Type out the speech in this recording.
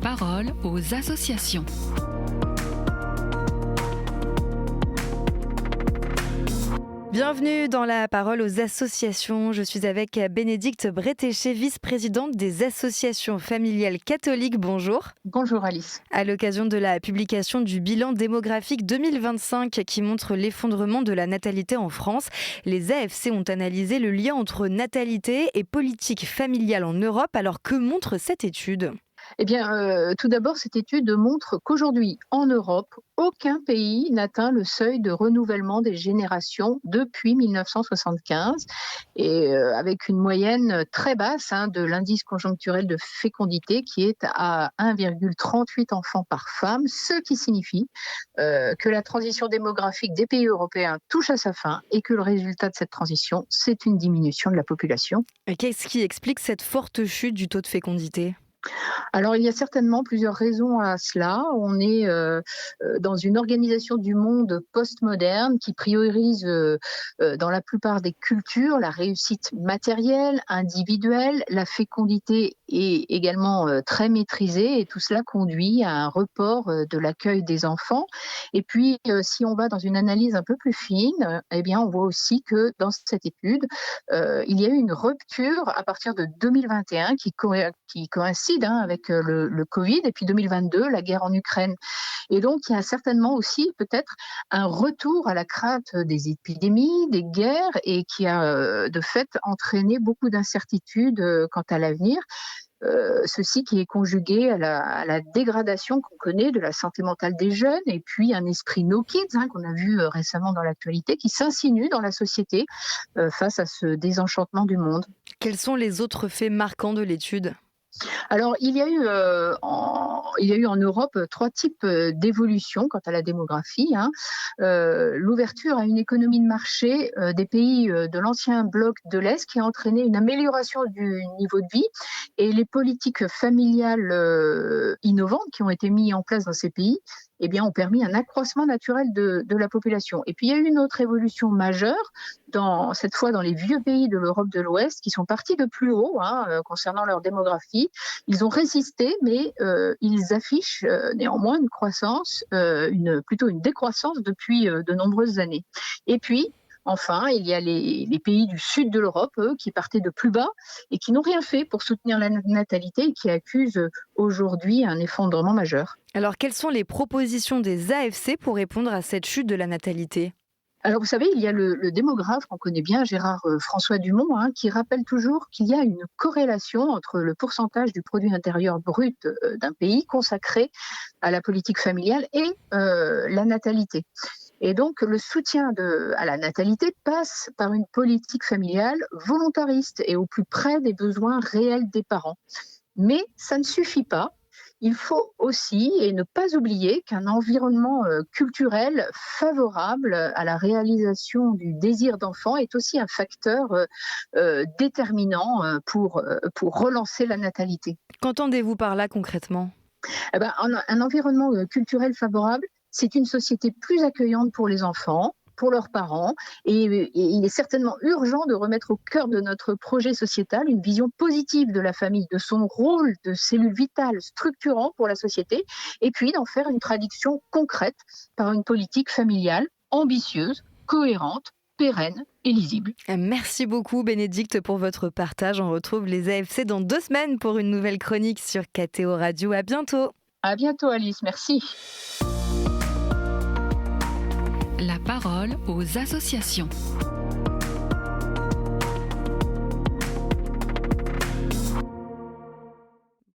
parole aux associations. Bienvenue dans la parole aux associations. Je suis avec Bénédicte Bretéché, vice-présidente des associations familiales catholiques. Bonjour. Bonjour Alice. À l'occasion de la publication du bilan démographique 2025 qui montre l'effondrement de la natalité en France, les AFC ont analysé le lien entre natalité et politique familiale en Europe. Alors que montre cette étude ? Eh bien, tout d'abord, cette étude montre qu'aujourd'hui, en Europe, aucun pays n'atteint le seuil de renouvellement des générations depuis 1975, et avec une moyenne très basse de l'indice conjoncturel de fécondité qui est à 1,38 enfants par femme, ce qui signifie que la transition démographique des pays européens touche à sa fin et que le résultat de cette transition, c'est une diminution de la population. Et qu'est-ce qui explique cette forte chute du taux de fécondité ? Alors, il y a certainement plusieurs raisons à cela. On est dans une organisation du monde postmoderne qui priorise dans la plupart des cultures la réussite matérielle, individuelle. La fécondité est également très maîtrisée et tout cela conduit à un report de l'accueil des enfants. Et puis, si on va dans une analyse un peu plus fine, eh bien, on voit aussi que dans cette étude, il y a eu une rupture à partir de 2021 qui coïncide avec le Covid, et puis 2022, la guerre en Ukraine. Et donc, il y a certainement aussi peut-être un retour à la crainte des épidémies, des guerres, et qui a de fait entraîné beaucoup d'incertitudes quant à l'avenir. Ceci qui est conjugué à la dégradation qu'on connaît de la santé mentale des jeunes, et puis un esprit no kids qu'on a vu récemment dans l'actualité, qui s'insinue dans la société face à ce désenchantement du monde. Quels sont les autres faits marquants de l'étude ? Alors, il y a eu en Europe 3 types d'évolutions quant à la démographie. L'ouverture à une économie de marché des pays de l'ancien bloc de l'Est qui a entraîné une amélioration du niveau de vie, et les politiques familiales innovantes qui ont été mises en place dans ces pays ont permis un accroissement naturel de la population. Et puis, il y a eu une autre évolution majeure, cette fois dans les vieux pays de l'Europe de l'Ouest, qui sont partis de plus haut concernant leur démographie. Ils ont résisté, mais ils affichent néanmoins une croissance, plutôt une décroissance depuis de nombreuses années. Et puis, enfin, il y a les pays du sud de l'Europe, eux, qui partaient de plus bas et qui n'ont rien fait pour soutenir la natalité et qui accusent aujourd'hui un effondrement majeur. Alors, quelles sont les propositions des AFC pour répondre à cette chute de la natalité ? Alors, vous savez, il y a le démographe qu'on connaît bien, Gérard François Dumont, qui rappelle toujours qu'il y a une corrélation entre le pourcentage du produit intérieur brut d'un pays consacré à la politique familiale et la natalité. Et donc, le soutien à la natalité passe par une politique familiale volontariste et au plus près des besoins réels des parents. Mais ça ne suffit pas. Il faut aussi, et ne pas oublier, qu'un environnement culturel favorable à la réalisation du désir d'enfant est aussi un facteur déterminant pour relancer la natalité. Qu'entendez-vous par là concrètement ? Un environnement culturel favorable, c'est une société plus accueillante pour les enfants, pour leurs parents, et il est certainement urgent de remettre au cœur de notre projet sociétal une vision positive de la famille, de son rôle de cellule vitale structurant pour la société, et puis d'en faire une traduction concrète par une politique familiale ambitieuse, cohérente, pérenne et lisible. Merci beaucoup Bénédicte pour votre partage. On retrouve les AFC dans 2 semaines pour une nouvelle chronique sur KTO Radio. À bientôt. À bientôt Alice, merci. La parole aux associations.